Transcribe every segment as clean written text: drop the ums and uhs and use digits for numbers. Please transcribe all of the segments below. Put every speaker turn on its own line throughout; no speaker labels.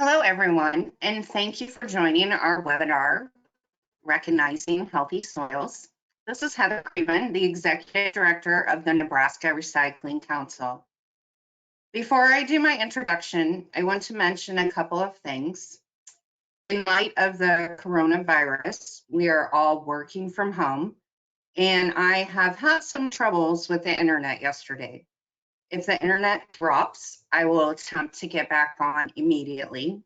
Hello, everyone, and thank you for joining our webinar, Recognizing Healthy Soils. This is Heather Creeman, the Executive Director of the Nebraska Recycling Council. Before I do my introduction, I want to mention a couple of things. In light of the coronavirus, we are all working from home, and I have had some troubles with the internet yesterday. If the internet drops, I will attempt to get back on immediately.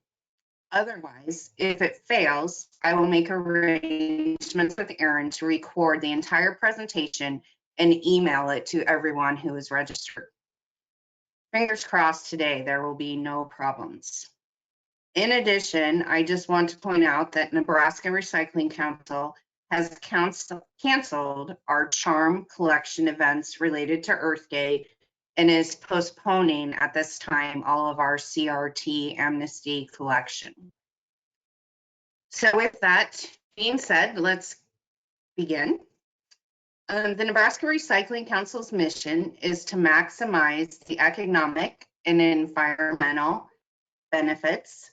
Otherwise, if it fails, I will make arrangements with Erin to record the entire presentation and email it to everyone who is registered. Fingers crossed today, there will be no problems. In addition, I just want to point out that Nebraska Recycling Council has canceled our charm collection events related to Earth Day and is postponing at this time all of our CRT amnesty collection. So with that being said, let's begin. The Nebraska Recycling Council's mission is to maximize the economic and environmental benefits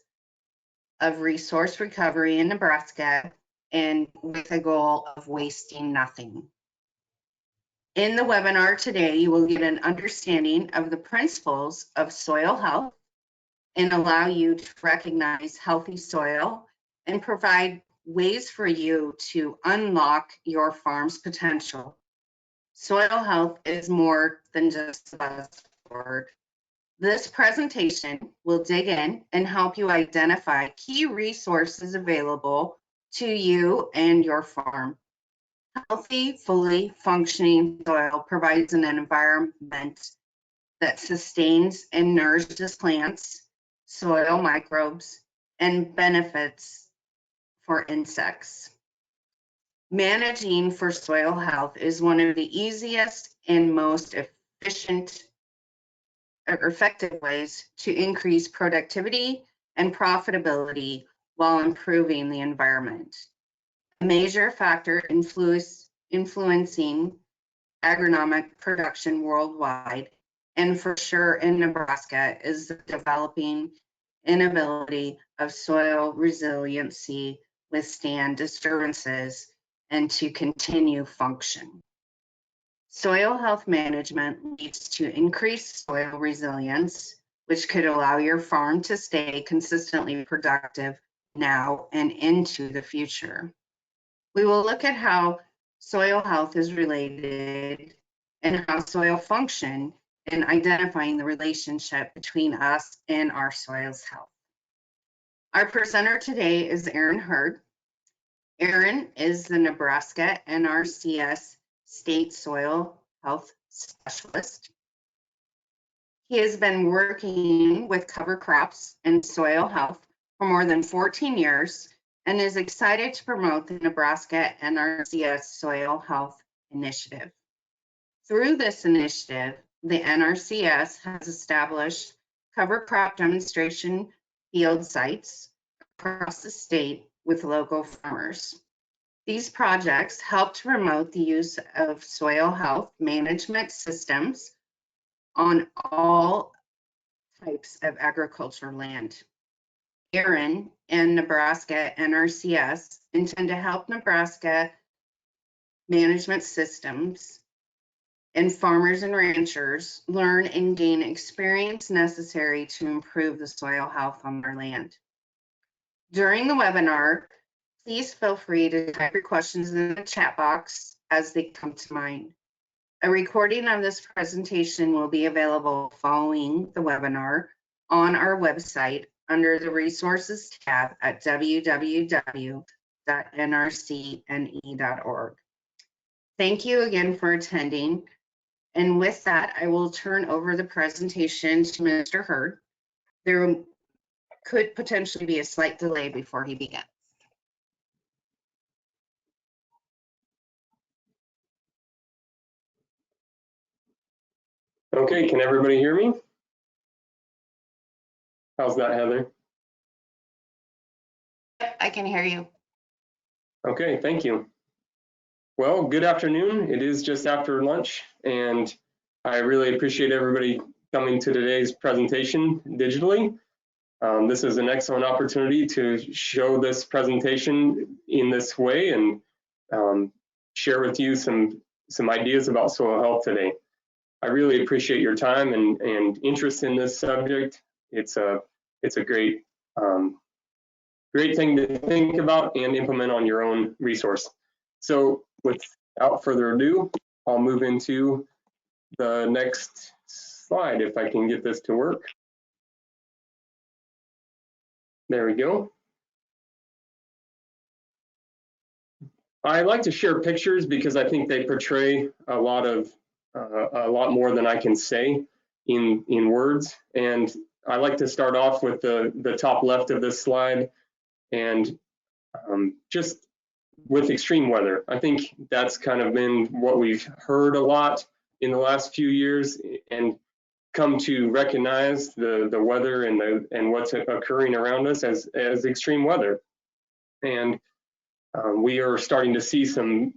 of resource recovery in Nebraska, and with a goal of wasting nothing. In the webinar today, you will get an understanding of the principles of soil health and allow you to recognize healthy soil and provide ways for you to unlock your farm's potential. Soil health is more than just a buzzword. This presentation will dig in and help you identify key resources available to you and your farm. Healthy, fully functioning soil provides an environment that sustains and nourishes plants, soil microbes, and benefits for insects. Managing for soil health is one of the easiest and most efficient or effective ways to increase productivity and profitability while improving the environment. A major factor influencing agronomic production worldwide, and for sure in Nebraska, is the developing inability of soil resiliency withstand disturbances and to continue function. Soil health management leads to increased soil resilience, which could allow your farm to stay consistently productive now and into the future. We will look at how soil health is related and how soil function in identifying the relationship between us and our soil's health. Our presenter today is Erin Hurd. Erin is the Nebraska NRCS State Soil Health Specialist. He has been working with cover crops and soil health for more than 14 years and is excited to promote the Nebraska NRCS Soil Health Initiative. Through this initiative, the NRCS has established cover crop demonstration field sites across the state with local farmers. These projects help to promote the use of soil health management systems on all types of agricultural land. Erin and Nebraska NRCS intend to help Nebraska management systems and farmers and ranchers learn and gain experience necessary to improve the soil health on their land. During the webinar, please feel free to type your questions in the chat box as they come to mind. A recording of this presentation will be available following the webinar on our website under the Resources tab at www.nrcne.org. Thank you again for attending. And with that, I will turn over the presentation to Mr. Hurd. There could potentially be a slight delay before he begins.
Okay, can everybody hear me? How's that, Heather?
I can hear you.
Okay, thank you. Well, good afternoon. It is just after lunch, and I really appreciate everybody coming to today's presentation digitally. This is an excellent opportunity to show this presentation in this way and share with you some ideas about soil health today. I really appreciate your time and interest in this subject. It's a great great thing to think about and implement on your own resource. So without further ado, I'll move into the next slide if I can get this to work. There we go. I like to share pictures because I think they portray a lot more than I can say in words. And I like to start off with the top left of this slide and just with extreme weather. I think that's kind of been what we've heard a lot in the last few years and come to recognize the weather and what's occurring around us as extreme weather. And we are starting to see some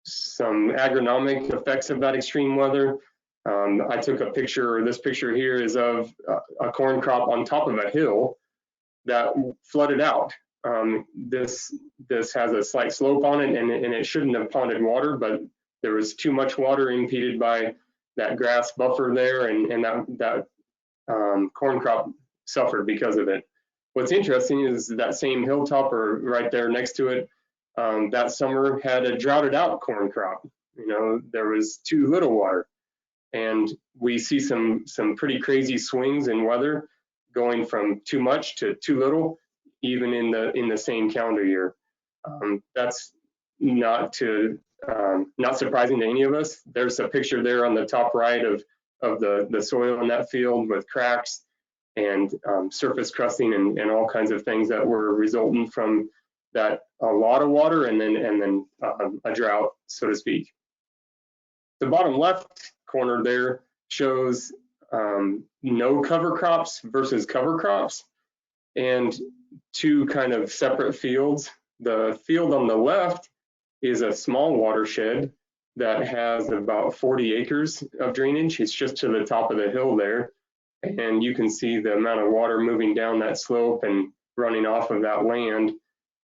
agronomic effects of that extreme weather. I took a picture, this picture here is of a corn crop on top of a hill that flooded out. This has a slight slope on it and it shouldn't have ponded water, but there was too much water impeded by that grass buffer there, and that corn crop suffered because of it. What's interesting is that same hilltop or right there next to it, that summer had a droughted out corn crop. You know, there was too little water. And we see some pretty crazy swings in weather going from too much to too little, even in the same calendar year. That's not surprising to any of us. There's a picture there on the top right of the soil in that field with cracks and surface crusting and all kinds of things that were resultant from that a lot of water and then a drought, so to speak. The bottom left corner there shows no cover crops versus cover crops and two kind of separate fields. The field on the left is a small watershed that has about 40 acres of drainage. It's just to the top of the hill there. And you can see the amount of water moving down that slope and running off of that land.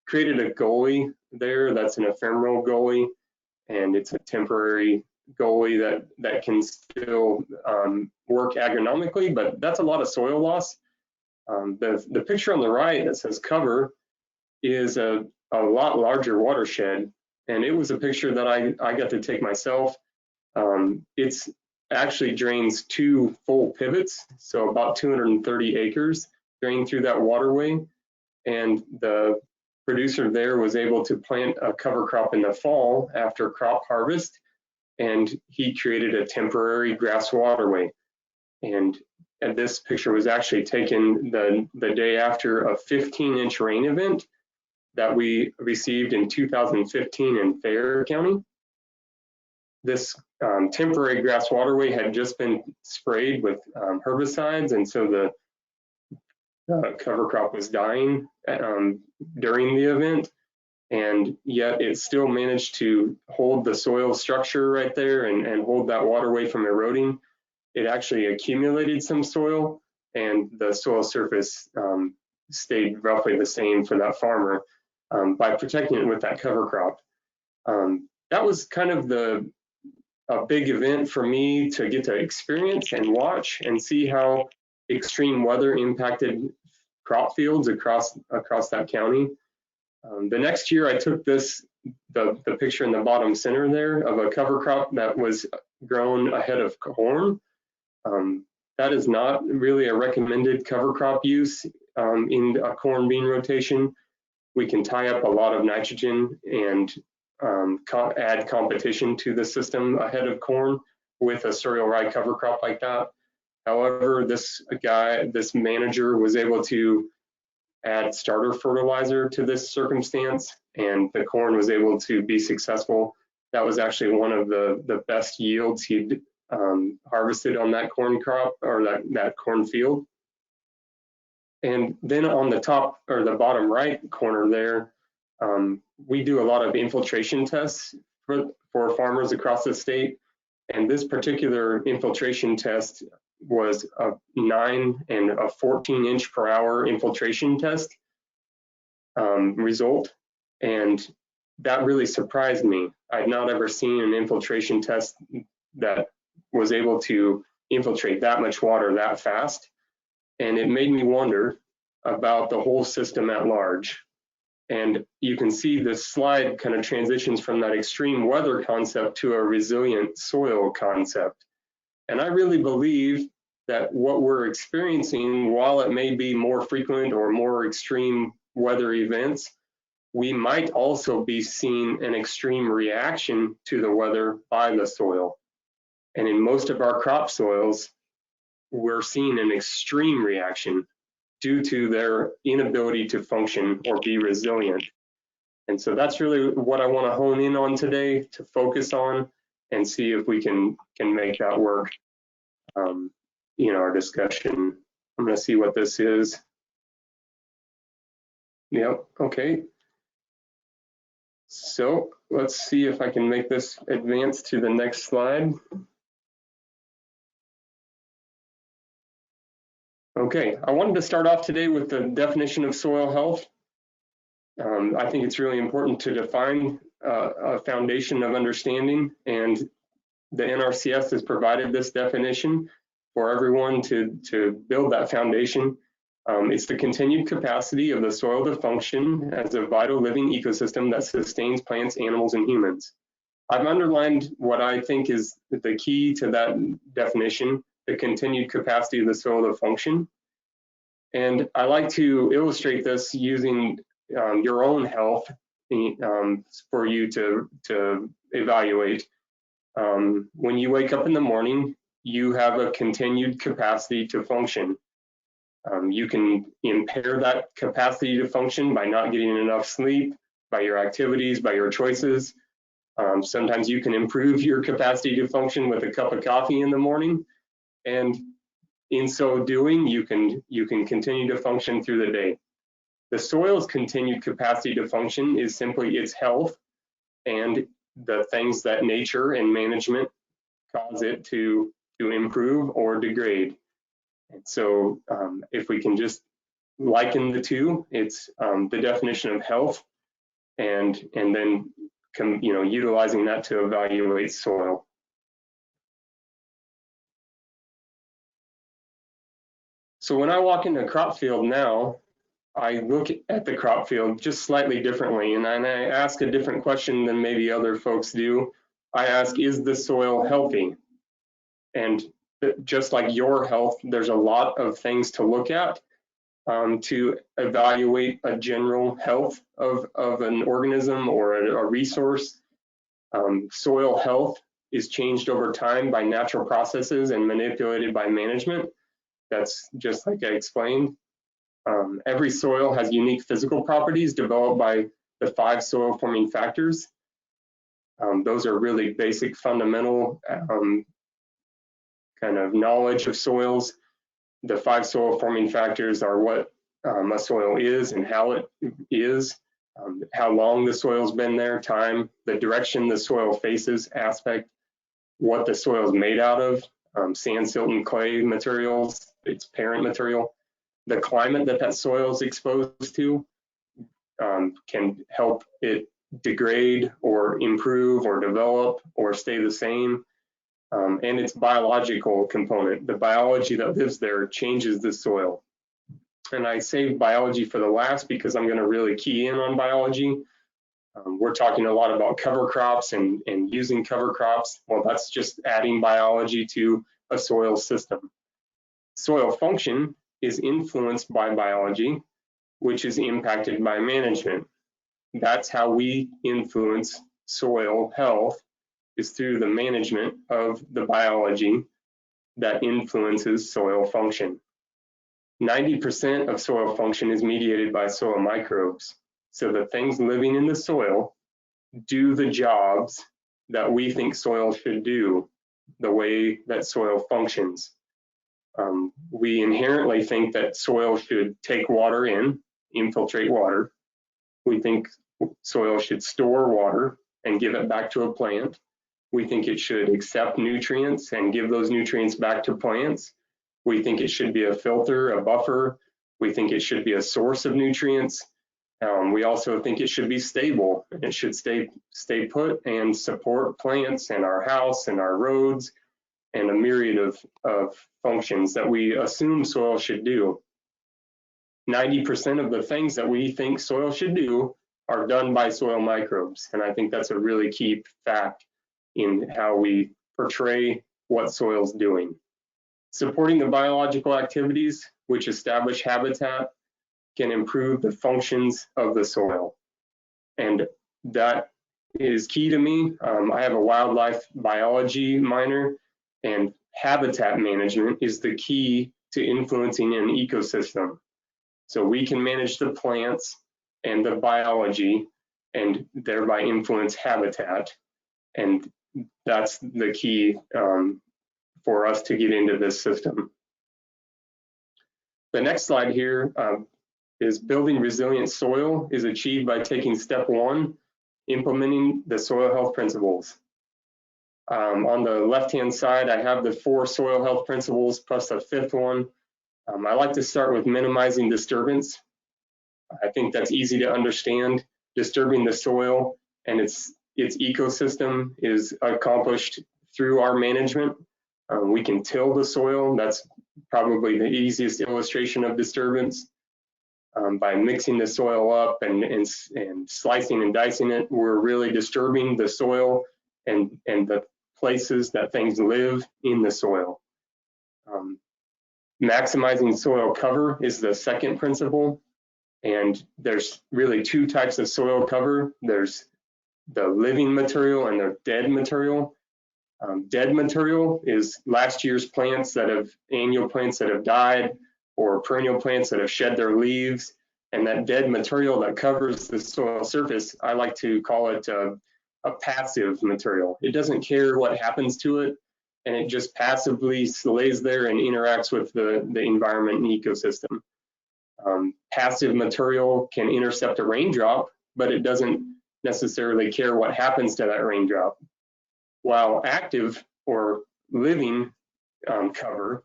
Created a gully there that's an ephemeral gully, and it's a temporary gully that can still work agronomically, but that's a lot of soil loss. The picture on the right that says cover is a lot larger watershed, and it was a picture that I got to take myself. It's actually drains 2 full pivots, so about 230 acres drain through that waterway, and the producer there was able to plant a cover crop in the fall after crop harvest, and he created a temporary grass waterway. And this picture was actually taken the day after a 15-inch rain event that we received in 2015 in Fayette County. This temporary grass waterway had just been sprayed with herbicides, and so the cover crop was dying during the event, and yet it still managed to hold the soil structure right there and hold that waterway from eroding. It actually accumulated some soil, and the soil surface stayed roughly the same for that farmer by protecting it with that cover crop. That was kind of a big event for me to get to experience and watch and see how extreme weather impacted crop fields across that county. The next year I took the picture in the bottom center there of a cover crop that was grown ahead of corn. That is not really a recommended cover crop use in a corn bean rotation. We can tie up a lot of nitrogen and add competition to the system ahead of corn with a cereal rye cover crop like that. However, this manager was able to add starter fertilizer to this circumstance, and the corn was able to be successful. That was actually one of the best yields he'd harvested on that corn crop or that corn field. And then on the top or the bottom right corner there, we do a lot of infiltration tests for farmers across the state. And this particular infiltration test was a 9 and a 14-inch per hour infiltration test result, and that really surprised me. I'd not ever seen an infiltration test that was able to infiltrate that much water that fast, and it made me wonder about the whole system at large. And you can see this slide kind of transitions from that extreme weather concept to a resilient soil concept. And I really believe that what we're experiencing, while it may be more frequent or more extreme weather events, we might also be seeing an extreme reaction to the weather by the soil. And in most of our crop soils, we're seeing an extreme reaction due to their inability to function or be resilient. And so that's really what I want to hone in on today, to focus on and see if we can make that work in our discussion. I'm going to see what this is. Yep, okay. So let's see if I can make this advance to the next slide. Okay, I wanted to start off today with the definition of soil health. I think it's really important to define a foundation of understanding, and the NRCS has provided this definition for everyone to build that foundation. It's the continued capacity of the soil to function as a vital living ecosystem that sustains plants, animals, and humans. I've underlined what I think is the key to that definition, the continued capacity of the soil to function. And I like to illustrate this using your own health for you to evaluate. When you wake up in the morning, you have a continued capacity to function. You can impair that capacity to function by not getting enough sleep, by your activities, by your choices. Sometimes you can improve your capacity to function with a cup of coffee in the morning, and in so doing, you can continue to function through the day. The soil's continued capacity to function is simply its health and the things that nature and management cause it to improve or degrade. And so if we can just liken the two, it's the definition of health and then utilizing that to evaluate soil. So when I walk into a crop field now, I look at the crop field just slightly differently, and I ask a different question than maybe other folks do. I ask, is the soil healthy? And just like your health, there's a lot of things to look at to evaluate a general health of an organism or a resource. Soil health is changed over time by natural processes and manipulated by management. That's just like I explained. Every soil has unique physical properties developed by the 5 soil forming factors. Those are really basic, fundamental kind of knowledge of soils. The 5 soil forming factors are what a soil is and how it is, how long the soil's been there, time, the direction the soil faces, aspect, what the soil is made out of, sand, silt, and clay materials, its parent material. The climate that soil is exposed to can help it degrade or improve or develop or stay the same. And its biological component, the biology that lives there, changes the soil. And I save biology for the last because I'm going to really key in on biology. We're talking a lot about cover crops and using cover crops. Well, that's just adding biology to a soil system. Soil function is influenced by biology, which is impacted by management. That's how we influence soil health, is through the management of the biology that influences soil function. 90% of soil function is mediated by soil microbes. So the things living in the soil do the jobs that we think soil should do, the way that soil functions. We inherently think that soil should take water in, infiltrate water. We think soil should store water and give it back to a plant. We think it should accept nutrients and give those nutrients back to plants. We think it should be a filter, a buffer. We think it should be a source of nutrients. We also think it should be stable. It should stay put and support plants and our house and our roads and a myriad of functions that we assume soil should do. 90% of the things that we think soil should do are done by soil microbes. And I think that's a really key fact in how we portray what soil's doing. Supporting the biological activities which establish habitat can improve the functions of the soil. And that is key to me. I have a wildlife biology minor, and habitat management is the key to influencing an ecosystem. So we can manage the plants and the biology and thereby influence habitat. And that's the key for us to get into this system. The next slide here is building resilient soil is achieved by taking step 1, implementing the soil health principles. On the left-hand side, I have the 4 soil health principles plus a 5th one. I like to start with minimizing disturbance. I think that's easy to understand. Disturbing the soil and its ecosystem is accomplished through our management. We can till the soil. That's probably the easiest illustration of disturbance. By mixing the soil up and slicing and dicing it, we're really disturbing the soil and the places that things live in the soil. Maximizing soil cover is the second principle. And there's really 2 types of soil cover. There's the living material and the dead material. Dead material is last year's plants that have, annual plants that have died, or perennial plants that have shed their leaves. And that dead material that covers the soil surface, I like to call it a passive material. It doesn't care what happens to it, and it just passively lays there and interacts with the environment and ecosystem. Passive material can intercept a raindrop, but it doesn't necessarily care what happens to that raindrop. While active or living cover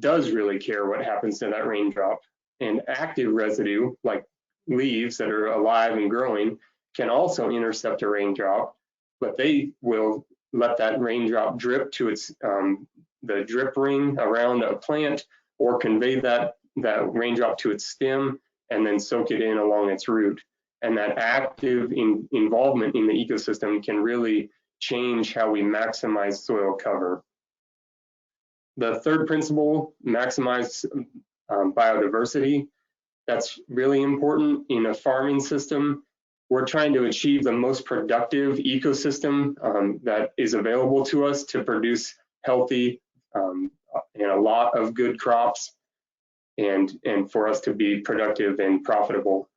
does really care what happens to that raindrop. And active residue, like leaves that are alive and growing, can also intercept a raindrop, but they will let that raindrop drip to its the drip ring around a plant, or convey that raindrop to its stem and then soak it in along its root. And that active involvement in the ecosystem can really change how we maximize soil cover. The third principle, maximize biodiversity. That's really important in a farming system. We're trying to achieve the most productive ecosystem that is available to us to produce healthy and a lot of good crops, and for us to be productive and profitable.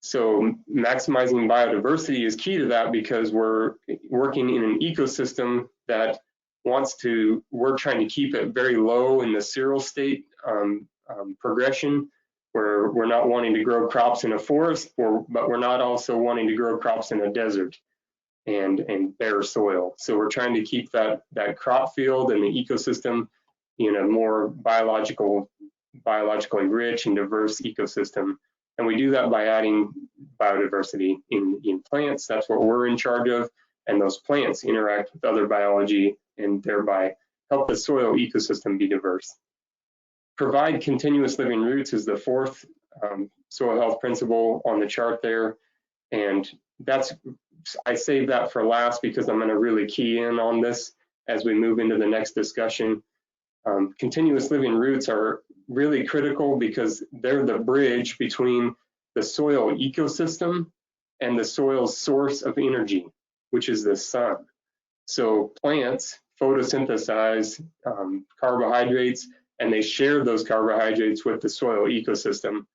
So maximizing biodiversity is key to that, because we're working in an ecosystem that we're trying to keep it very low in the cereal state progression, where we're not wanting to grow crops in a forest, but we're not also wanting to grow crops in a desert and bare soil. So we're trying to keep that crop field and the ecosystem in a more biologically rich and diverse ecosystem. And we do that by adding biodiversity in plants. That's what we're in charge of. And those plants interact with other biology and thereby help the soil ecosystem be diverse. Provide continuous living roots is the 4th soil health principle on the chart there. And I saved that for last because I'm going to really key in on this as we move into the next discussion. Continuous living roots are really critical because they're the bridge between the soil ecosystem and the soil's source of energy, which is the sun. So plants photosynthesize carbohydrates, and they share those carbohydrates with the soil ecosystem.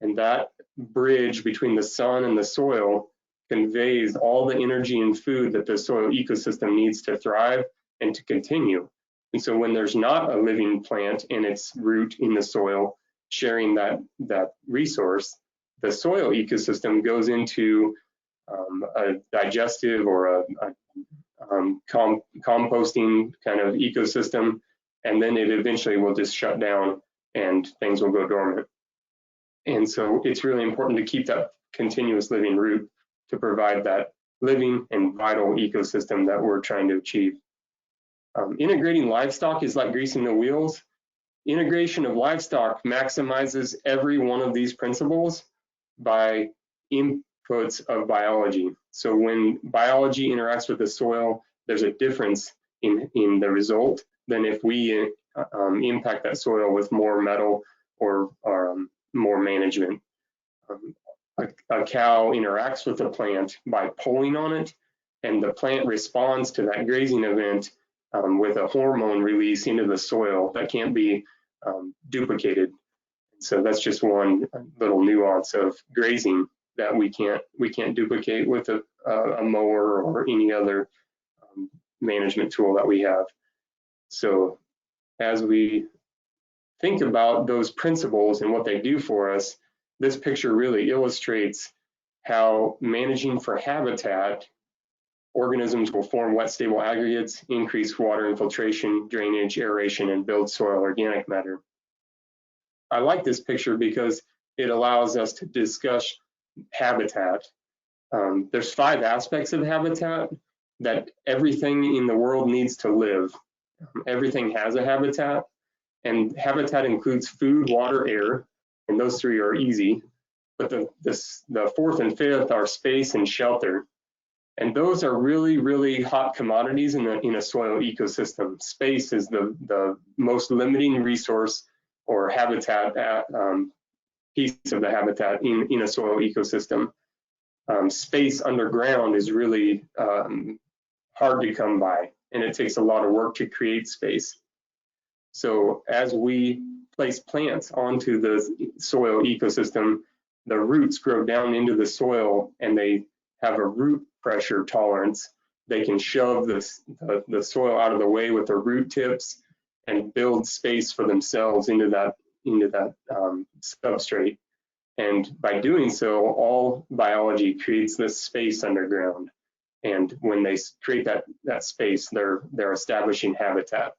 And that bridge between the sun and the soil conveys all the energy and food that the soil ecosystem needs to thrive and to continue. And so when there's not a living plant and its root in the soil sharing that resource, the soil ecosystem goes into a digestive or a composting kind of ecosystem, and then it eventually will just shut down and things will go dormant. And so it's really important to keep that continuous living root to provide that living and vital ecosystem that we're trying to achieve. Integrating livestock is like greasing the wheels. Integration of livestock maximizes every one of these principles by inputs of biology. So when biology interacts with the soil, there's a difference in the result than if we impact that soil with more metal or more management. A cow interacts with the plant by pulling on it, and the plant responds to that grazing event with a hormone release into the soil that can't be duplicated. So that's just one little nuance of grazing that we can't duplicate with a mower or any other management tool that we have. So as we think about those principles and what they do for us, this picture really illustrates how managing for habitat, organisms will form wet stable aggregates, increase water infiltration, drainage, aeration, and build soil organic matter. I like this picture because it allows us to discuss habitat. There's 5 aspects of habitat that everything in the world needs to live. Everything has a habitat, and habitat includes food, water, air, and those 3 are easy. But the 4th and 5th are space and shelter. And those are really, really hot commodities in a soil ecosystem. Space is the most limiting resource or habitat piece of the habitat in a soil ecosystem. Space underground is really hard to come by, and it takes a lot of work to create space. So as we place plants onto the soil ecosystem, the roots grow down into the soil and they have a root pressure tolerance. They can shove the soil out of the way with their root tips and build space for themselves into that substrate. And by doing so, all biology creates this space underground. And when they create that space, they're establishing habitat.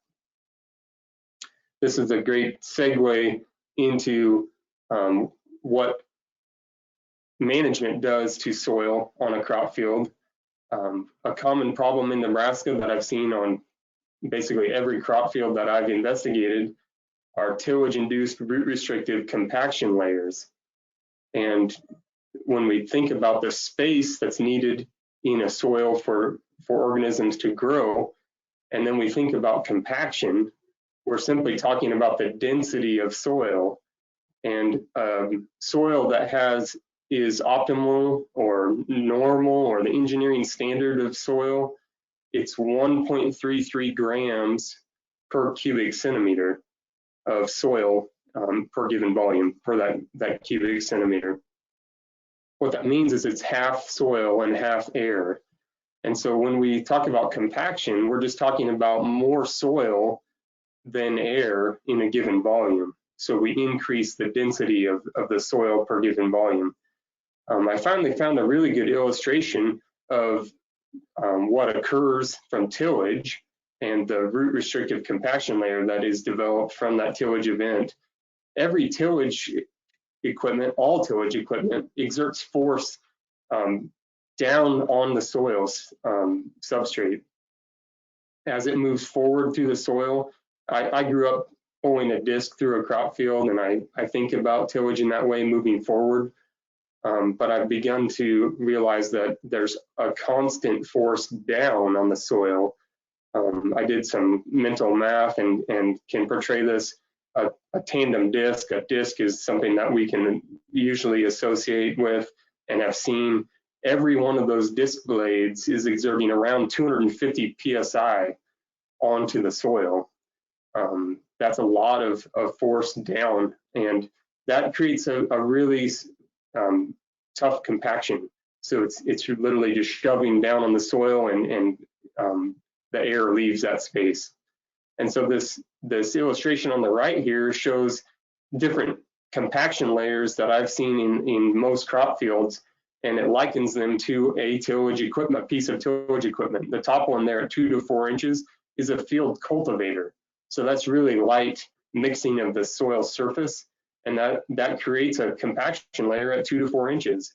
This is a great segue into what management does to soil on a crop field. A common problem in Nebraska that I've seen on basically every crop field that I've investigated are tillage-induced root restrictive compaction layers. And when we think about the space that's needed in a soil for organisms to grow, and then we think about compaction, we're simply talking about the density of soil. And soil that is optimal or normal or the engineering standard of soil, it's 1.33 grams per cubic centimeter of soil per given volume per that cubic centimeter. What that means is it's half soil and half air. And so when we talk about compaction, we're just talking about more soil than air in a given volume. So we increase the density of the soil per given volume. I finally found a really good illustration of what occurs from tillage and the root restrictive compaction layer that is developed from that tillage event. Every tillage equipment, all tillage equipment, exerts force down on the soil's substrate. As it moves forward through the soil, I grew up pulling a disc through a crop field, and I think about tillage in that way moving forward. But I've begun to realize that there's a constant force down on the soil. I did some mental math and can portray this a tandem disc. A disc is something that we can usually associate with and have seen. Every one of those disc blades is exerting around 250 psi onto the soil. That's a lot of force down, and that creates a really tough compaction. So it's literally just shoving down on the soil, and the air leaves that space. And so this illustration on the right here shows different compaction layers that I've seen in most crop fields, and it likens them to a tillage equipment, piece of tillage equipment. The top one there at 2 to 4 inches is a field cultivator. So that's really light mixing of the soil surface, and that creates a compaction layer at 2 to 4 inches.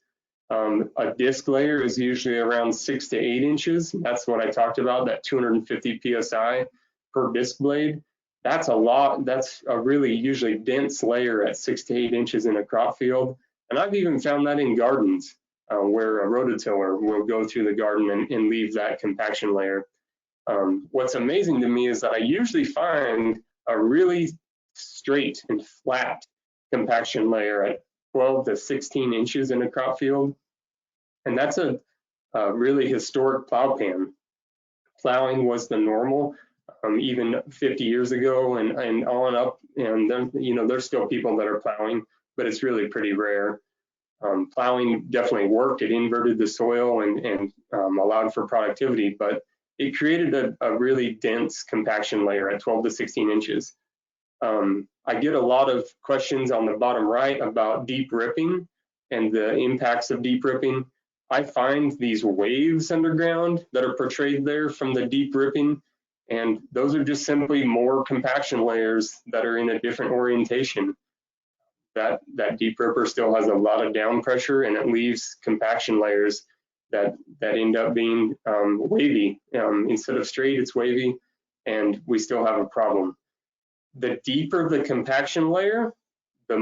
A disc layer is usually around 6 to 8 inches. That's what I talked about, that 250 psi per disc blade. That's a lot. That's a really usually dense layer at 6 to 8 inches in a crop field. And I've even found that in gardens where a rototiller will go through the garden and leave that compaction layer. What's amazing to me is that I usually find a really straight and flat compaction layer at 12 to 16 inches in a crop field. And that's a really historic plow pan. Plowing was the normal even 50 years ago and on up. And then, there's still people that are plowing, but it's really pretty rare. Plowing definitely worked. It inverted the soil and allowed for productivity, but it created a really dense compaction layer at 12 to 16 inches. I get a lot of questions on the bottom right about deep ripping and the impacts of deep ripping. I find these waves underground that are portrayed there from the deep ripping, and those are just simply more compaction layers that are in a different orientation. That deep ripper still has a lot of down pressure, and it leaves compaction layers that end up being wavy. Instead of straight, it's wavy, and we still have a problem. The deeper the compaction layer, the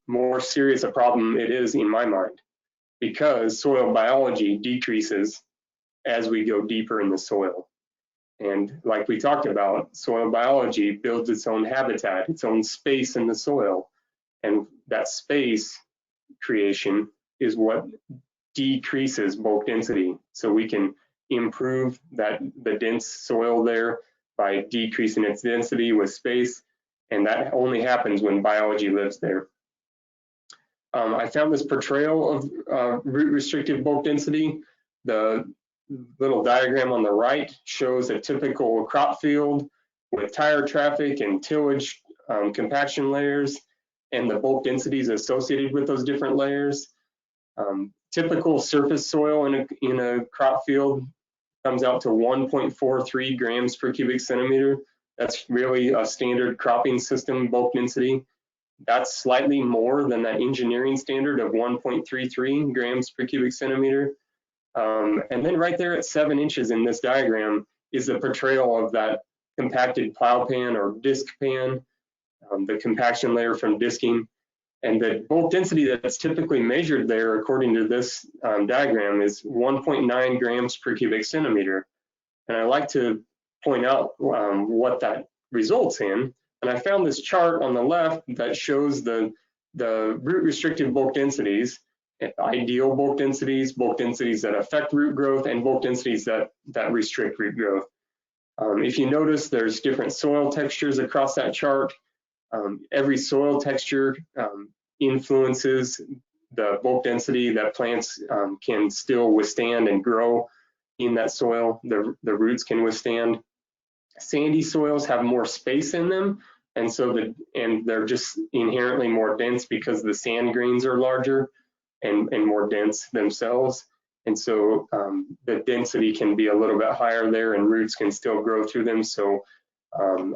more serious a problem it is in my mind, because soil biology decreases as we go deeper in the soil. And like we talked about, soil biology builds its own habitat, its own space in the soil. And that space creation is what decreases bulk density. So we can improve the dense soil there by decreasing its density with space. And that only happens when biology lives there. I found this portrayal of root restrictive bulk density. The little diagram on the right shows a typical crop field with tire traffic and tillage compaction layers and the bulk densities associated with those different layers. Typical surface soil in a crop field comes out to 1.43 grams per cubic centimeter. That's really a standard cropping system bulk density. That's slightly more than that engineering standard of 1.33 grams per cubic centimeter. And then right there at 7 inches in this diagram is the portrayal of that compacted plow pan or disc pan, the compaction layer from disking. And the bulk density that's typically measured there, according to this diagram, is 1.9 grams per cubic centimeter. And I like to point out what that results in. And I found this chart on the left that shows the root restrictive bulk densities, ideal bulk densities that affect root growth, and bulk densities that restrict root growth. If you notice, there's different soil textures across that chart. Every soil texture influences the bulk density that plants can still withstand and grow in that soil. The roots can withstand. Sandy soils have more space in them, and so they're just inherently more dense because the sand grains are larger and more dense themselves. And so the density can be a little bit higher there, and roots can still grow through them. So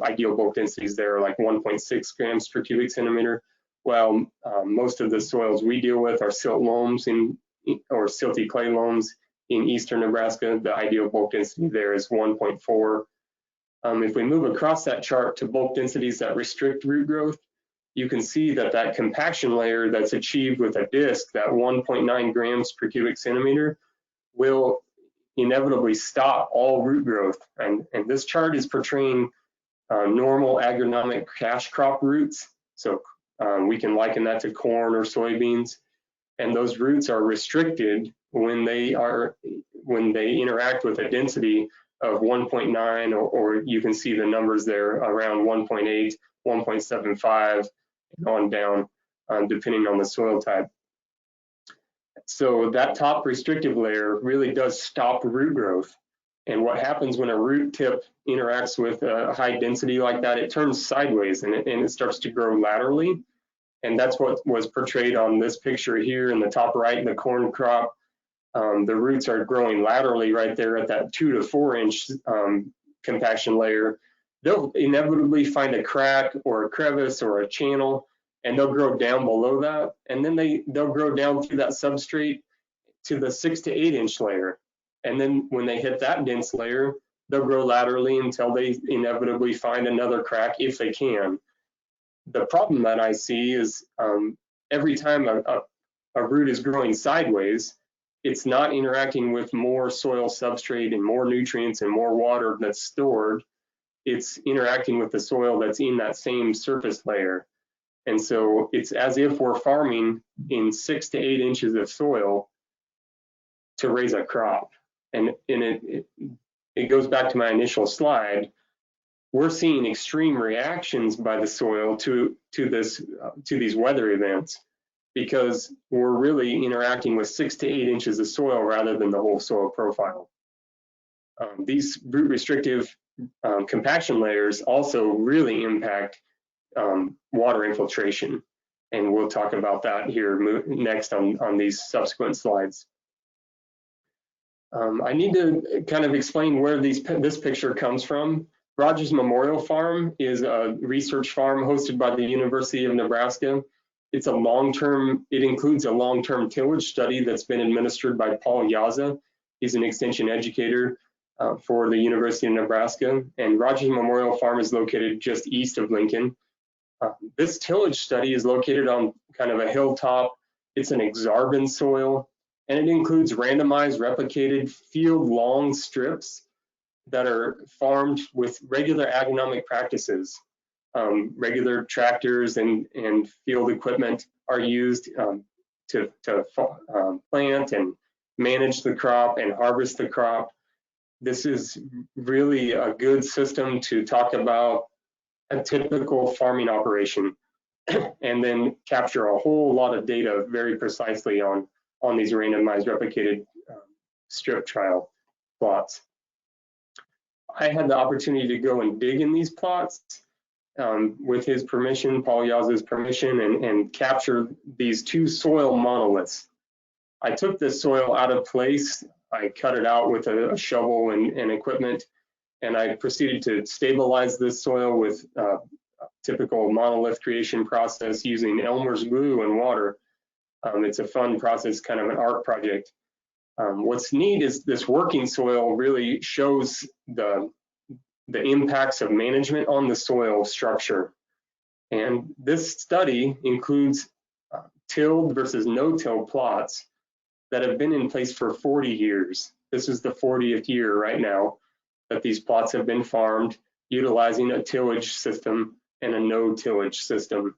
ideal bulk densities there are like 1.6 grams per cubic centimeter. While most of the soils we deal with are silt loams or silty clay loams in eastern Nebraska, the ideal bulk density there is 1.4. If we move across that chart to bulk densities that restrict root growth, you can see that compaction layer that's achieved with a disc, that 1.9 grams per cubic centimeter, will inevitably stop all root growth. And this chart is portraying normal agronomic cash crop roots. So we can liken that to corn or soybeans. And those roots are restricted when they interact with a density of 1.9, or you can see the numbers there around 1.8, 1.75, and on down, depending on the soil type. So that top restrictive layer really does stop root growth. And what happens when a root tip interacts with a high density like that, it turns sideways and it starts to grow laterally. And that's what was portrayed on this picture here in the top right, in the corn crop. The roots are growing laterally right there at that 2 to 4 inch compaction layer. they'll inevitably find a crack or a crevice or a channel, and they'll grow down below that. And then they'll grow down through that substrate to the 6 to 8 inch layer. And then when they hit that dense layer, they'll grow laterally until they inevitably find another crack if they can. The problem that I see is every time a root is growing sideways, it's not interacting with more soil substrate and more nutrients and more water that's stored. It's interacting with the soil that's in that same surface layer. And so it's as if we're farming in 6 to 8 inches of soil to raise a crop. And it goes back to my initial slide. We're seeing extreme reactions by the soil to these weather events, because we're really interacting with 6 to 8 inches of soil rather than the whole soil profile. These root restrictive compaction layers also really impact water infiltration, and we'll talk about that here next on these subsequent slides. I need to kind of explain where this picture comes from. Rogers Memorial Farm is a research farm hosted by the University of Nebraska. It includes a long-term tillage study that's been administered by Paul Yaza. He's an extension educator for the University of Nebraska, and Rogers Memorial Farm is located just east of Lincoln. This tillage study is located on kind of a hilltop. It's an exarban soil, and it includes randomized replicated field long strips that are farmed with regular agronomic practices. Regular tractors and field equipment are used to plant and manage the crop and harvest the crop. This is really a good system to talk about a typical farming operation and then capture a whole lot of data very precisely on these randomized replicated strip trial plots. I had the opportunity to go and dig in these plots with his permission, Paul Yaza's permission, and capture these 2 soil monoliths. I took this soil out of place. I cut it out with a shovel and equipment, and I proceeded to stabilize this soil with typical monolith creation process using Elmer's glue and water. It's a fun process, kind of an art project. What's neat is this working soil really shows the impacts of management on the soil structure. And this study includes tilled versus no-till plots that have been in place for 40 years. This is the 40th year right now that these plots have been farmed utilizing a tillage system and a no-tillage system.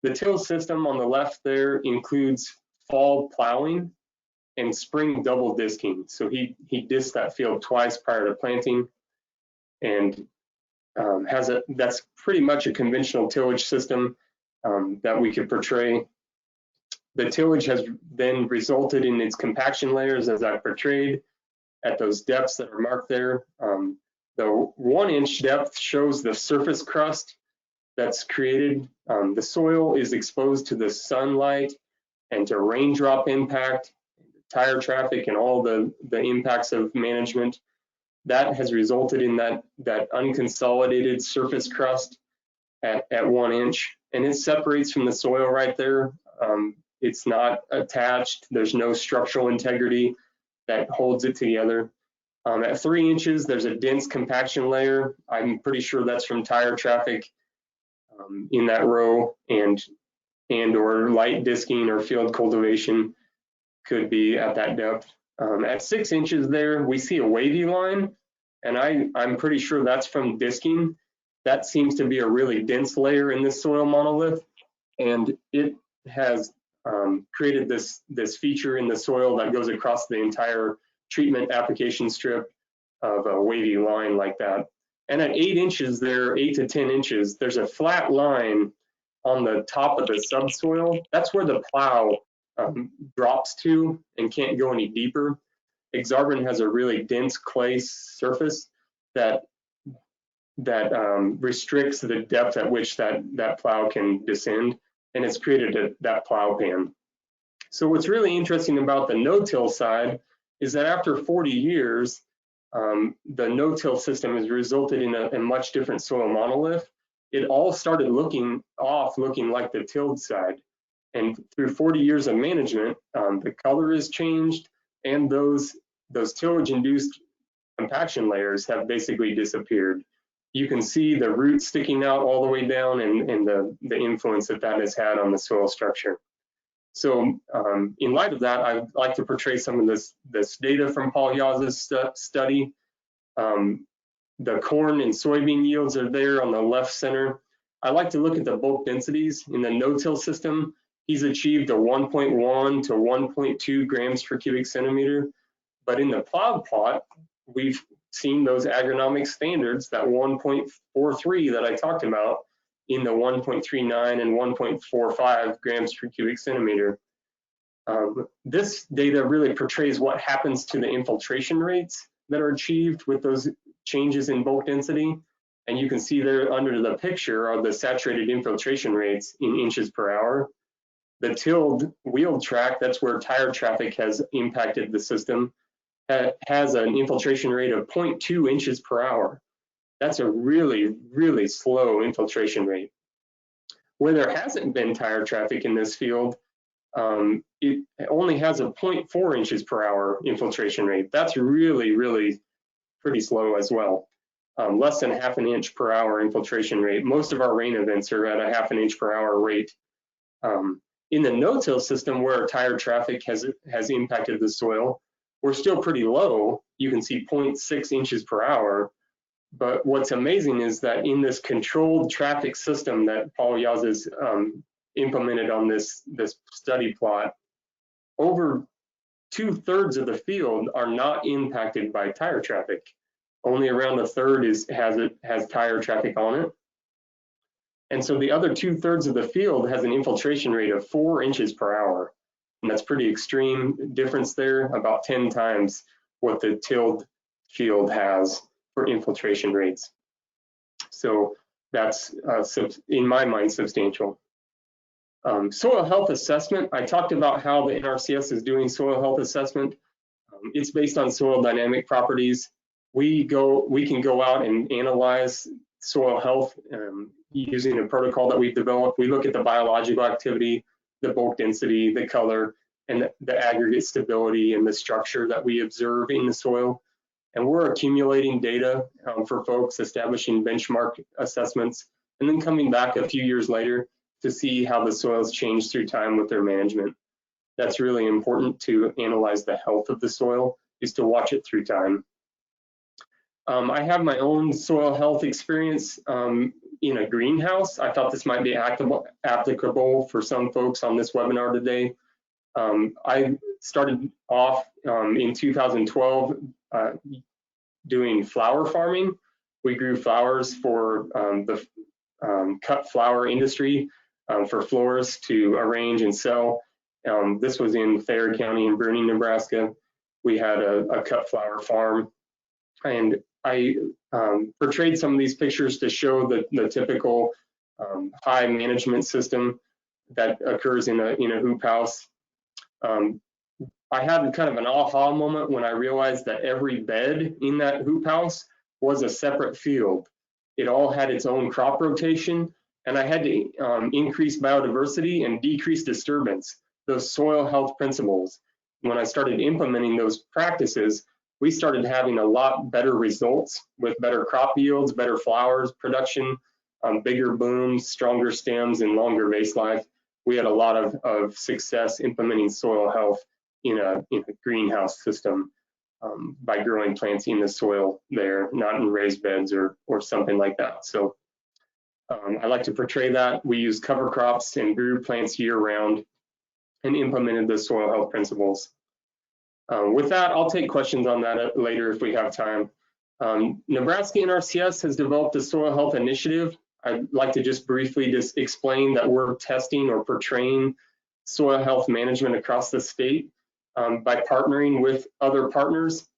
The till system on the left there includes fall plowing and spring double disking. So he disks that field twice prior to planting, and that's pretty much a conventional tillage system that we could portray. The tillage has then resulted in its compaction layers, as I portrayed, at those depths that are marked there. The 1 inch depth shows the surface crust that's created. The soil is exposed to the sunlight and to raindrop impact, tire traffic, and all the impacts of management. That has resulted in that unconsolidated surface crust at 1 inch, and it separates from the soil right there. It's not attached. There's no structural integrity that holds it together. At 3 inches, there's a dense compaction layer. I'm pretty sure that's from tire traffic in that row, and or light disking or field cultivation could be at that depth. At 6 inches there, we see a wavy line, and I'm pretty sure that's from disking. That seems to be a really dense layer in this soil monolith, and it has created this feature in the soil that goes across the entire treatment application strip of a wavy line like that. And at 8 inches there, 8 to 10 inches, there's a flat line on the top of the subsoil. That's where the plow drops to and can't go any deeper. Exarban has a really dense clay surface that restricts the depth at which that plow can descend, and it's created that plow pan. So what's really interesting about the no-till side is that after 40 years, the no-till system has resulted in a much different soil monolith. It all started looking like the tilled side. And through 40 years of management, the color has changed, and those tillage-induced compaction layers have basically disappeared. You can see the roots sticking out all the way down, and the influence that has had on the soil structure. So in light of that, I'd like to portray some of this data from Paul Yaz's study. The corn and soybean yields are there on the left center. I like to look at the bulk densities. In the no-till system, he's achieved a 1.1 to 1.2 grams per cubic centimeter. But in the plowed plot, we've seen those agronomic standards, that 1.43 that I talked about, in the 1.39 and 1.45 grams per cubic centimeter. This data really portrays what happens to the infiltration rates that are achieved with those changes in bulk density. And you can see there under the picture are the saturated infiltration rates in inches per hour. The tilled wheeled track, that's where tire traffic has impacted the system, has an infiltration rate of 0.2 inches per hour. That's a really, really slow infiltration rate. Where there hasn't been tire traffic in this field, it only has a 0.4 inches per hour infiltration rate. That's really, really pretty slow as well. Less than half an inch per hour infiltration rate. Most of our rain events are at a half an inch per hour rate. In the no-till system, where tire traffic has impacted the soil, we're still pretty low. You can see 0.6 inches per hour. But what's amazing is that in this controlled traffic system that Paul Yaz has implemented on this study plot, over 2/3 of the field are not impacted by tire traffic. Only around a third has tire traffic on it. And so the other 2/3 of the field has an infiltration rate of 4 inches per hour. And that's pretty extreme difference there, about 10 times what the tilled field has for infiltration rates. So that's, in my mind, substantial. Soil health assessment, I talked about how the NRCS is doing soil health assessment. It's based on soil dynamic properties. We can go out and analyze soil health using a protocol that we've developed. We look at the biological activity, the bulk density, the color, and the aggregate stability and the structure that we observe in the soil. And we're accumulating data for folks, establishing benchmark assessments, and then coming back a few years later to see how the soils change through time with their management. That's really important to analyze the health of the soil, is to watch it through time. I have my own soil health experience in a greenhouse. I thought this might be applicable for some folks on this webinar today. I started off in 2012 doing flower farming. We grew flowers for the cut flower industry for florists to arrange and sell. This was in Thayer County in Bruning, Nebraska. We had a cut flower farm, and I portrayed some of these pictures to show the typical high management system that occurs in a hoop house. I had kind of an aha moment when I realized that every bed in that hoop house was a separate field. It all had its own crop rotation, and I had to increase biodiversity and decrease disturbance, those soil health principles. When I started implementing those practices, we started having a lot better results with better crop yields, better flowers production, bigger blooms, stronger stems, and longer vase life. We had a lot of success implementing soil health in a greenhouse system by growing plants in the soil there, not in raised beds or something like that. So I like to portray that. We used cover crops and grew plants year round and implemented the soil health principles. With that, I'll take questions on that later if we have time. Nebraska NRCS has developed a soil health initiative. I'd like to just briefly explain that we're testing or portraying soil health management across the state by partnering with other partners.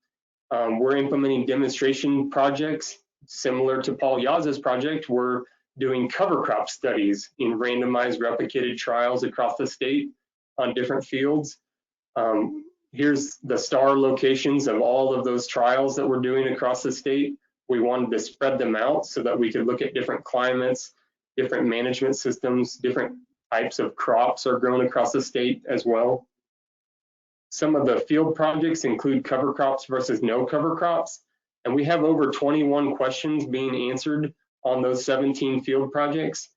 We're implementing demonstration projects similar to Paul Yaz's project. We're doing cover crop studies in randomized replicated trials across the state on different fields. Here's the star locations of all of those trials that we're doing across the state. We wanted to spread them out so that we could look at different climates, different management systems, different types of crops are grown across the state as well. Some of the field projects include cover crops versus no cover crops, and we have over 21 questions being answered on those 17 field projects.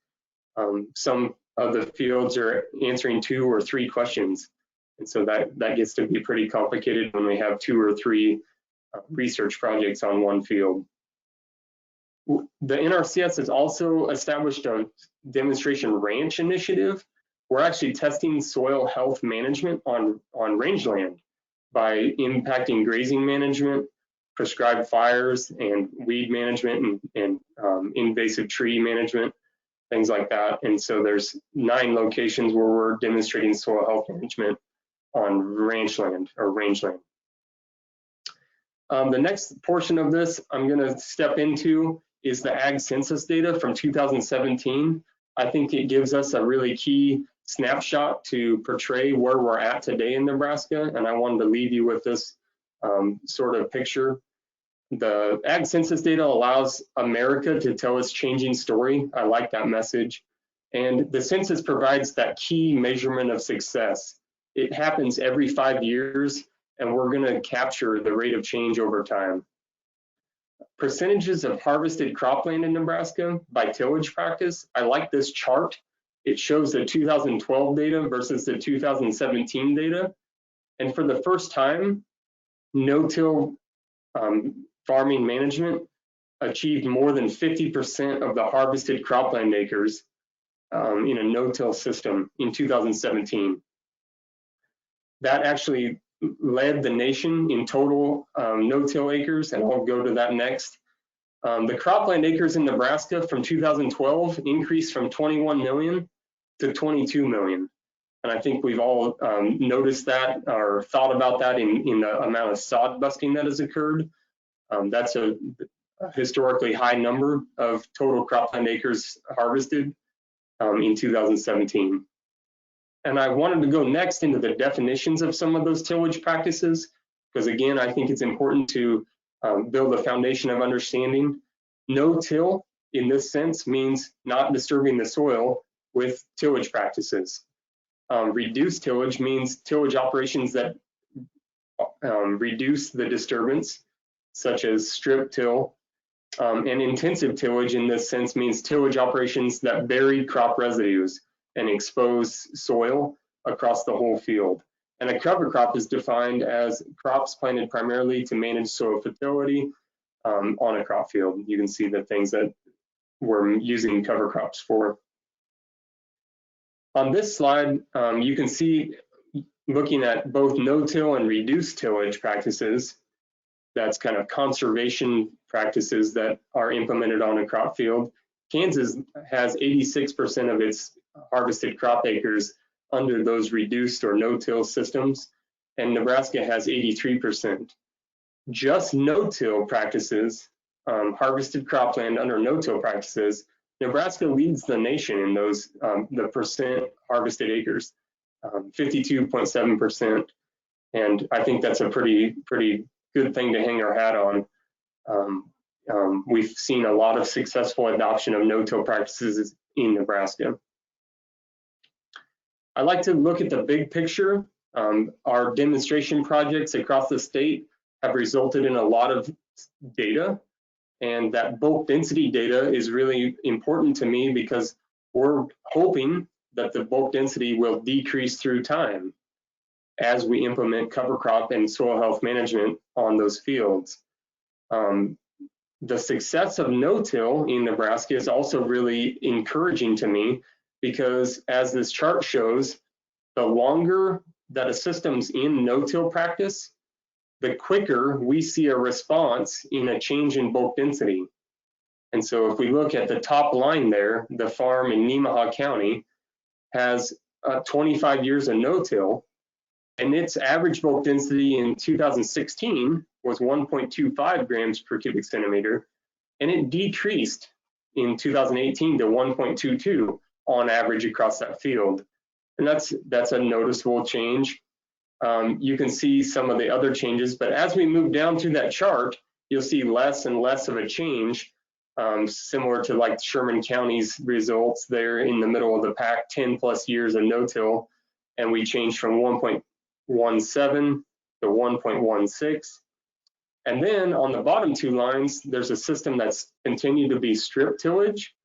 Some of the fields are answering 2 or 3 questions, and so that gets to be pretty complicated when we have 2 or 3 research projects on one field. The NRCS has also established a demonstration ranch initiative. We're actually testing soil health management on rangeland by impacting grazing management, prescribed fires, and weed management, and invasive tree management, things like that. And so there's 9 locations where we're demonstrating soil health management on ranchland or rangeland. The next portion of this I'm going to step into is the ag census data from 2017. I think it gives us a really key snapshot to portray where we're at today in Nebraska, and I wanted to leave you with this sort of picture. The ag census data allows America to tell its changing story. I like that message. And the census provides that key measurement of success. It happens every 5 years, and we're going to capture the rate of change over time. Percentages of harvested cropland in Nebraska by tillage practice. I like this chart. It shows the 2012 data versus the 2017 data. And for the first time, no-till farming management achieved more than 50% of the harvested cropland acres in a no-till system in 2017. That actually led the nation in total no-till acres, and I'll go to that next. The cropland acres in Nebraska from 2012 increased from 21 million to 22 million. And I think we've all noticed that or thought about that in the amount of sod busting that has occurred. That's a historically high number of total cropland acres harvested in 2017. And I wanted to go next into the definitions of some of those tillage practices, because again, I think it's important to build a foundation of understanding. No-till in this sense means not disturbing the soil with tillage practices. Reduced tillage means tillage operations that reduce the disturbance, such as strip till. And intensive tillage in this sense means tillage operations that bury crop residues and expose soil across the whole field. And a cover crop is defined as crops planted primarily to manage soil fertility on a crop field. You can see the things that we're using cover crops for. On this slide, you can see, looking at both no-till and reduced tillage practices, that's kind of conservation practices that are implemented on a crop field. Kansas has 86% of its harvested crop acres under those reduced or no-till systems, and Nebraska has 83%. Just no-till practices, harvested cropland under no-till practices, Nebraska leads the nation in those, the percent harvested acres, 52.7%, and I think that's a pretty good thing to hang our hat on. We've seen a lot of successful adoption of no-till practices in Nebraska. I like to look at the big picture. Our demonstration projects across the state have resulted in a lot of data, and that bulk density data is really important to me because we're hoping that the bulk density will decrease through time as we implement cover crop and soil health management on those fields. The success of no-till in Nebraska is also really encouraging to me, because as this chart shows, the longer that a system's in no-till practice, the quicker we see a response in a change in bulk density. And so if we look at the top line there, the farm in Nemaha County has 25 years of no-till, and its average bulk density in 2016 was 1.25 grams per cubic centimeter, and it decreased in 2018 to 1.22 on average across that field. And that's a noticeable change. you can see some of the other changes, but as we move down through that chart, you'll see less and less of a change, similar to like Sherman County's results there in the middle of the pack, 10 plus years of no-till, and we changed from 1.17 to 1.16. And then on the bottom two lines, there's a system that's continued to be strip tillage.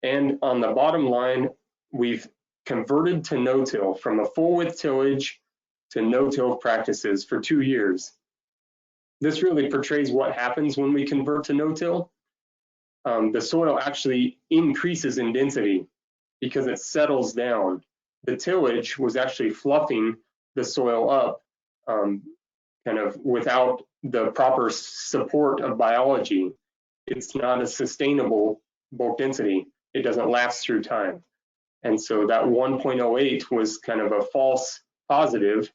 And on the bottom line, we've converted to no-till from a full width tillage to no-till practices for 2 years. This really portrays what happens when we convert to no-till. The soil actually increases in density because it settles down. The tillage was actually fluffing the soil up kind of without the proper support of biology. It's not a sustainable bulk density. It doesn't last through time. And so that 1.08 was kind of a false positive.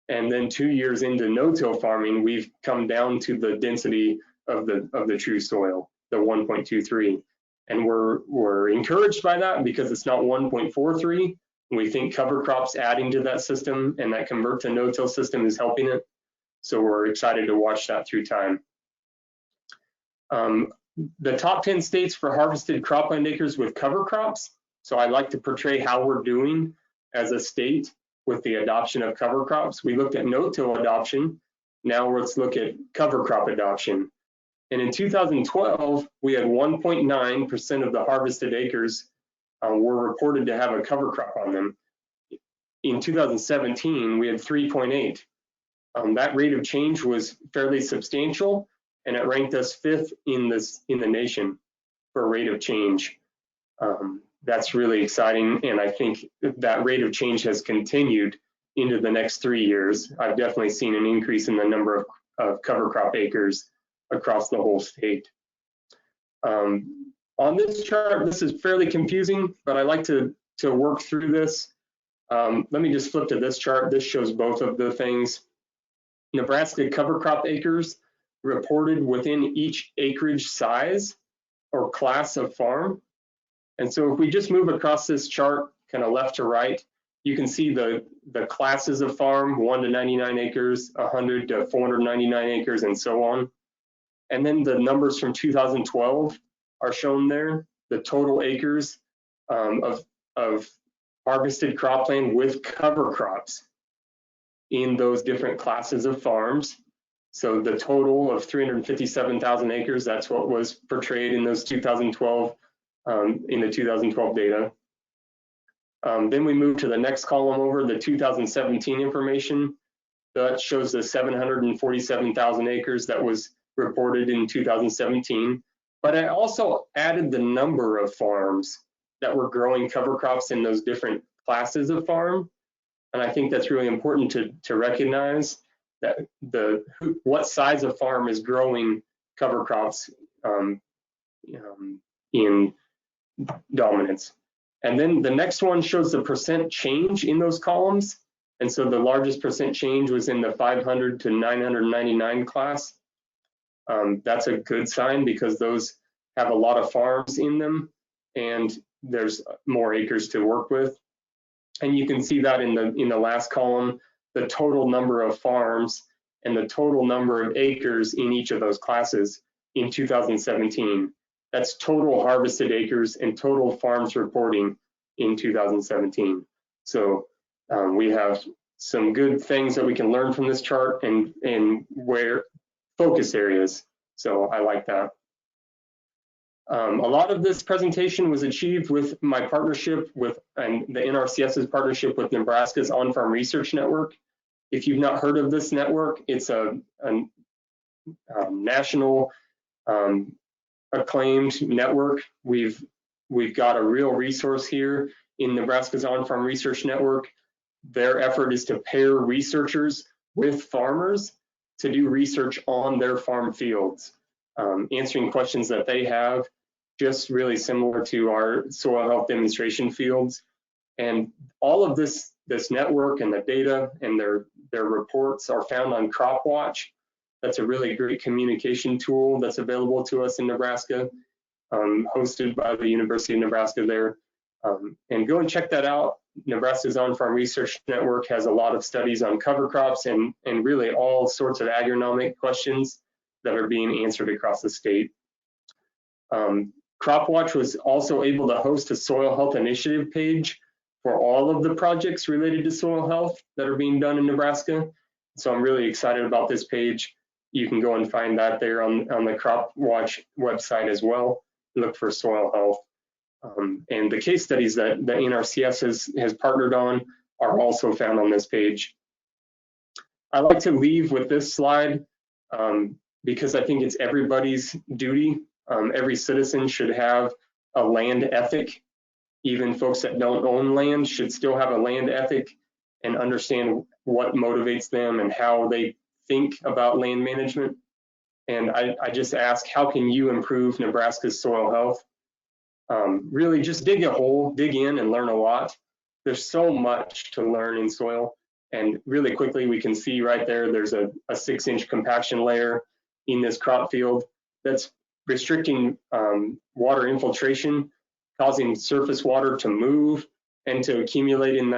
And then 2 years into no-till farming, we've come down to the density of the true soil, the 1.23. And we're encouraged by that because it's not 1.43. We think cover crops adding to that system and that convert to no-till system is helping it. So we're excited to watch that through time. The top 10 states for harvested cropland acres with cover crops. So I like to portray how we're doing as a state with the adoption of cover crops. We looked at no-till adoption. Now let's look at cover crop adoption. And in 2012, we had 1.9% of the harvested acres were reported to have a cover crop on them. In 2017, we had 3.8. That rate of change was fairly substantial, and it ranked us 5th in the nation for rate of change. That's really exciting, and I think that rate of change has continued into the next 3 years. I've definitely seen an increase in the number of cover crop acres across the whole state. On this chart, this is fairly confusing, but I like to work through this. Let me just flip to this chart. This shows both of the things. Nebraska cover crop acres reported within each acreage size or class of farm. And so if we just move across this chart, kind of left to right, you can see the classes of farm, 1 to 99 acres, 100 to 499 acres, and so on. And then the numbers from 2012 are shown there, the total acres of harvested cropland with cover crops in those different classes of farms. So the total of 357,000 acres, that's what was portrayed in those 2012, in the 2012 data. Then we move to the next column over, the 2017 information. That shows the 747,000 acres that was reported in 2017. But I also added the number of farms that were growing cover crops in those different classes of farm. And I think that's really important to recognize that what size of farm is growing cover crops in dominance. And then the next one shows the percent change in those columns. And so the largest percent change was in the 500 to 999 class. That's a good sign because those have a lot of farms in them and there's more acres to work with. And you can see that in the last column, the total number of farms and the total number of acres in each of those classes in 2017. That's total harvested acres and total farms reporting in 2017. So we have some good things that we can learn from this chart and where focus areas. So I like that. A lot of this presentation was achieved with my partnership and the NRCS's partnership with Nebraska's On-Farm Research Network. If you've not heard of this network, it's a national acclaimed network. We've got a real resource here in Nebraska's On-Farm Research Network. Their effort is to pair researchers with farmers to do research on their farm fields, answering questions that they have, just really similar to our soil health demonstration fields. And all of this network and the data and their reports are found on CropWatch. That's a really great communication tool that's available to us in Nebraska, hosted by the University of Nebraska there. And go and check that out. Nebraska's On-Farm Research Network has a lot of studies on cover crops and really all sorts of agronomic questions that are being answered across the state. CropWatch was also able to host a soil health initiative page for all of the projects related to soil health that are being done in Nebraska. So I'm really excited about this page. You can go and find that there on the CropWatch website as well. Look for soil health. And the case studies that the NRCS has partnered on are also found on this page. I like to leave with this slide because I think it's everybody's duty. Every citizen should have a land ethic. Even folks that don't own land should still have a land ethic and understand what motivates them and how they think about land management. And I just ask, how can you improve Nebraska's soil health? Really just dig a hole, dig in and learn a lot. There's so much to learn in soil. And really quickly, we can see right there, there's a 6-inch compaction layer in this crop field that's restricting water infiltration, causing surface water to move and to accumulate in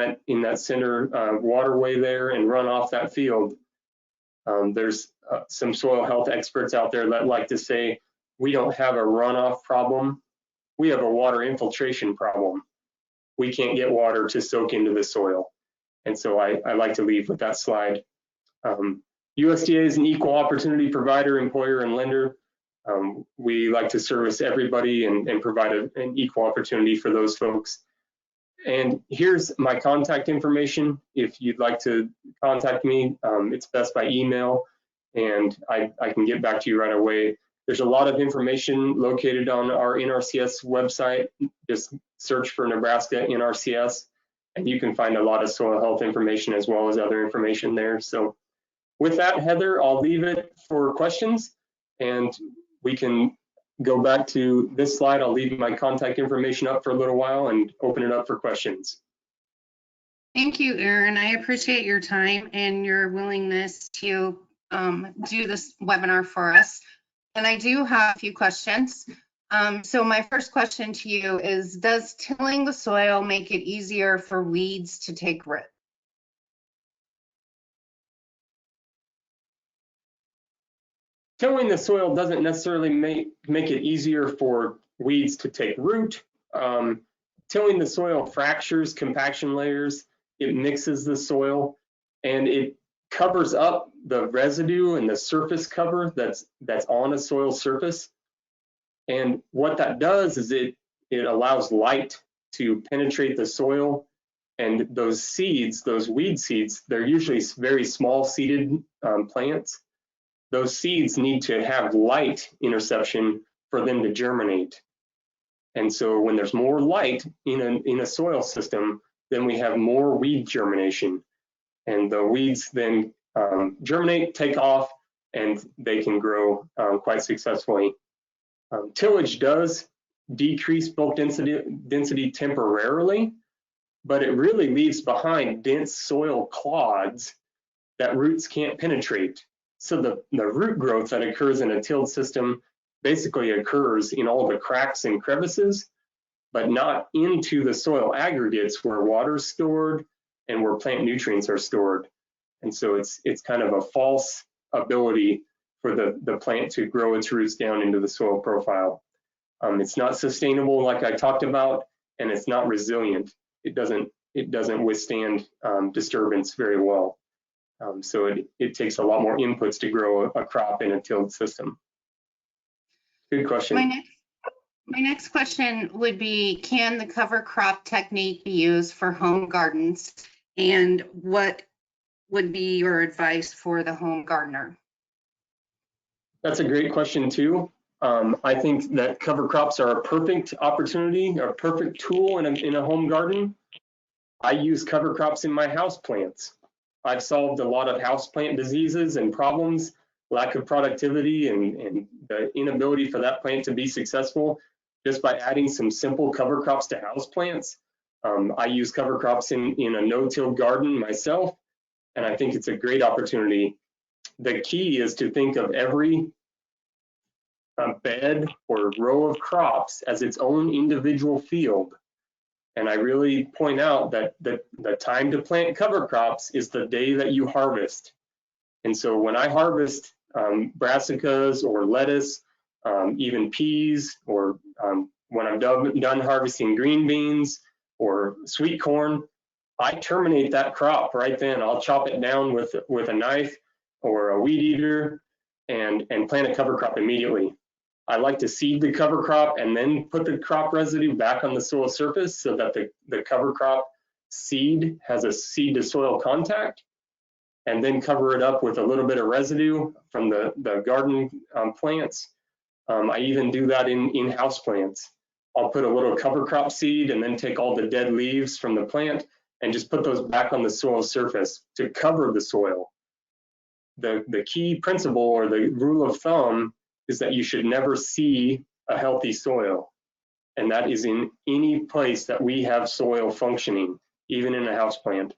that center waterway there and run off that field. There's some soil health experts out there that like to say, we don't have a runoff problem. We have a water infiltration problem. We can't get water to soak into the soil. And so I like to leave with that slide. USDA is an equal opportunity provider, employer, and lender. We like to service everybody and provide an equal opportunity for those folks. And here's my contact information. If you'd like to contact me, it's best by email, and I can get back to you right away. There's a lot of information located on our NRCS website. Just search for Nebraska NRCS, and you can find a lot of soil health information as well as other information there. So with that, Heather, I'll leave it for questions, and we can go back to this slide. I'll leave my contact information up for a little while and open it up for questions.
Thank you, Aaron. I appreciate your time and your willingness to do this webinar for us. And I do have a few questions. So my first question to you is, does tilling the soil make it easier for weeds to take root?
Tilling the soil doesn't necessarily make it easier for weeds to take root. Tilling the soil fractures compaction layers, it mixes the soil, and it covers up the residue and the surface cover that's on a soil surface. And what that does is it allows light to penetrate the soil, and those seeds, those weed seeds, they're usually very small seeded plants. Those seeds need to have light interception for them to germinate. And so when there's more light in a soil system, then we have more weed germination. And the weeds then germinate, take off, and they can grow quite successfully. Tillage does decrease bulk density temporarily, but it really leaves behind dense soil clods that roots can't penetrate. So the root growth that occurs in a tilled system basically occurs in all the cracks and crevices, but not into the soil aggregates where water is stored and where plant nutrients are stored. And so it's kind of a false ability for the plant to grow its roots down into the soil profile. It's not sustainable like I talked about, and it's not resilient. It doesn't withstand disturbance very well. So it takes a lot more inputs to grow a crop in a tilled system. Good question.
My next question would be, can the cover crop technique be used for home gardens? And what would be your advice for the home gardener?
That's a great question too. I think that cover crops are a perfect opportunity, a perfect tool in a home garden. I use cover crops in my house plants. I've solved a lot of houseplant diseases and problems, lack of productivity and the inability for that plant to be successful just by adding some simple cover crops to houseplants. I use cover crops in a no-till garden myself, and I think it's a great opportunity. The key is to think of every bed or row of crops as its own individual field. And I really point out that the time to plant cover crops is the day that you harvest. And so when I harvest brassicas or lettuce, even peas, or when I'm done harvesting green beans or sweet corn, I terminate that crop right then. I'll chop it down with a knife or a weed eater and plant a cover crop immediately. I like to seed the cover crop and then put the crop residue back on the soil surface so that the cover crop seed has a seed to soil contact, and then cover it up with a little bit of residue from the garden plants. I even do that in house plants. I'll put a little cover crop seed and then take all the dead leaves from the plant and just put those back on the soil surface to cover the soil. The key principle or the rule of thumb is that you should never see a healthy soil. And that is in any place that we have soil functioning, even in a house plant.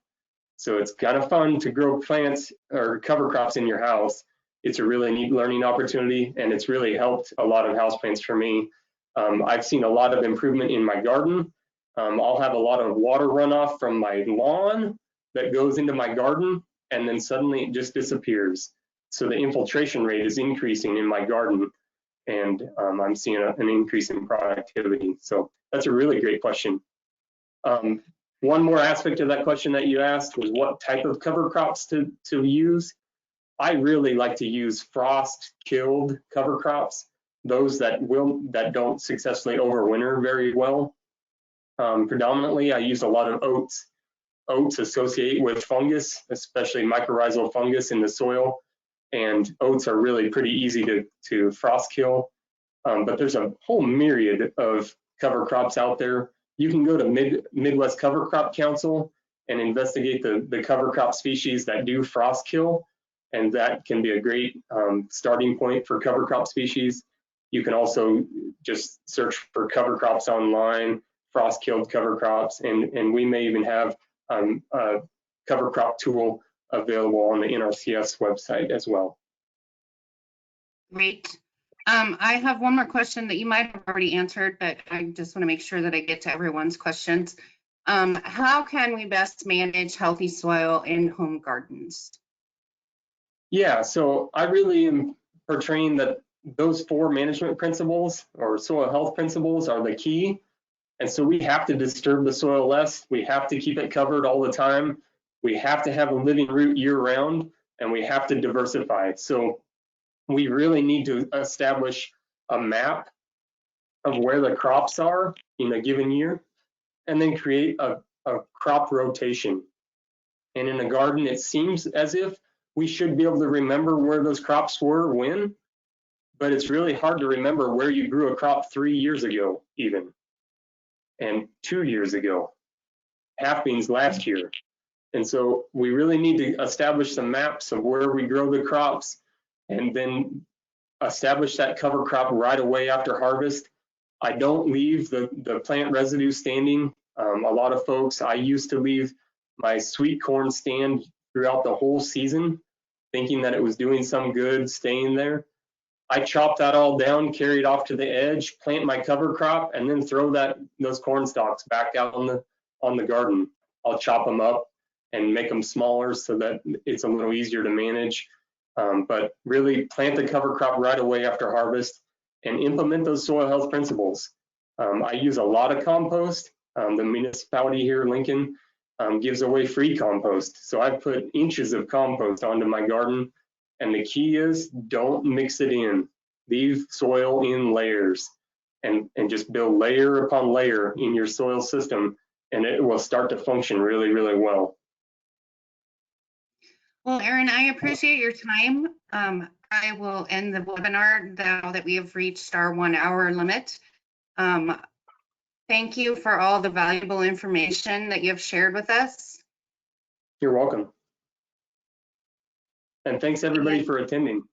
So it's kind of fun to grow plants or cover crops in your house. It's a really neat learning opportunity, and it's really helped a lot of houseplants for me. I've seen a lot of improvement in my garden. I'll have a lot of water runoff from my lawn that goes into my garden, and then suddenly it just disappears. So the infiltration rate is increasing in my garden, and I'm seeing an increase in productivity. So that's a really great question. One more aspect of that question that you asked was what type of cover crops to use. I really like to use frost-killed cover crops, those that don't successfully overwinter very well. Predominantly, I use a lot of oats. Oats associate with fungus, especially mycorrhizal fungus in the soil, and oats are really pretty easy to frost kill. But there's a whole myriad of cover crops out there. You can go to Midwest Cover Crop Council and investigate the cover crop species that do frost kill, and that can be a great starting point for cover crop species. You can also just search for cover crops online, frost killed cover crops, and we may even have a cover crop tool available on the NRCS website as well.
Great. I have one more question that you might have already answered, but I just want to make sure that I get to everyone's questions. How can we best manage healthy soil in home gardens?
Yeah, so I really am portraying that those 4 management principles or soil health principles are the key. And so we have to disturb the soil less. We have to keep it covered all the time. We have to have a living root year round, and we have to diversify. So we really need to establish a map of where the crops are in a given year, and then create a crop rotation. And in a garden, it seems as if we should be able to remember where those crops were when, but it's really hard to remember where you grew a crop 3 years ago even, and 2 years ago, half beans last year. And so we really need to establish some maps of where we grow the crops, and then establish that cover crop right away after harvest. I don't leave the plant residue standing. A lot of folks, I used to leave my sweet corn stand throughout the whole season, thinking that it was doing some good staying there. I chop that all down, carry it off to the edge, plant my cover crop, and then throw those corn stalks back out on the garden. I'll chop them up and make them smaller so that it's a little easier to manage. But really plant the cover crop right away after harvest and implement those soil health principles. I use a lot of compost. The municipality here, Lincoln, gives away free compost. So I've put inches of compost onto my garden. And the key is don't mix it in. Leave soil in layers and just build layer upon layer in your soil system, and it will start to function really, really well.
Well, Aaron, I appreciate your time. I will end the webinar now that we have reached our 1 hour limit. Thank you for all the valuable information that you have shared with us.
You're welcome. And thanks everybody for attending.